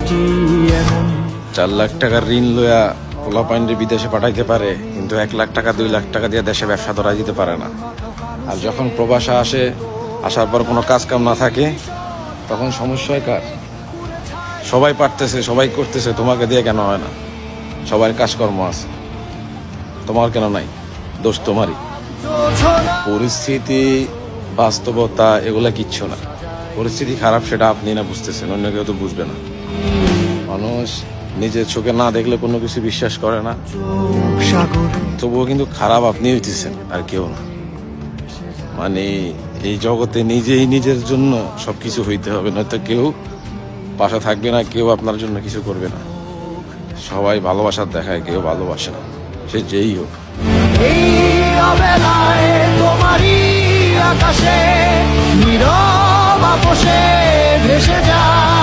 4 লাখ টাকার ঋণ লইয়া পোলাপাইনরে বিদেশে পাঠাইতে পারে, কিন্তু 1 লাখ টাকা 2 লাখ টাকা দিয়ে দেশে ব্যবসা ধরা দিতে পারে না। আর যখন প্রবাসে আসে, আসার পর কোনো কাজ কাম না থাকে, তখন সমস্যা হয় কার? সবাই পারতেছে, সবাই করতেছে, তোমাকে দিয়ে কেন হয় না? সবার কাজকর্ম আছে, তোমার কেন নাই? দোষ তোমারই। পরিস্থিতি, বাস্তবতা এগুলা কিচ্ছু না। পরিস্থিতি খারাপ সেটা আপনি না বুঝতেছেন, অন্য কেউ তো বুঝবে না। মানুষ নিজের চোখে না দেখলে কোনো কিছু বিশ্বাস করে না, তবুও কিন্তু খারাপ আপনি হইতেছেন, আর কেউ না। মানে এই জগতে নিজেই নিজের জন্য সবকিছু হইতে হবে, নয়তো কেউ পাশে থাকবে না, কেউ আপনার জন্য কিছু করবে না। সবাই ভালোবাসার দেখায়, কেউ ভালোবাসে না, সে যেই হোক। আকাশে নীরব আপোষে ভেসে যায়।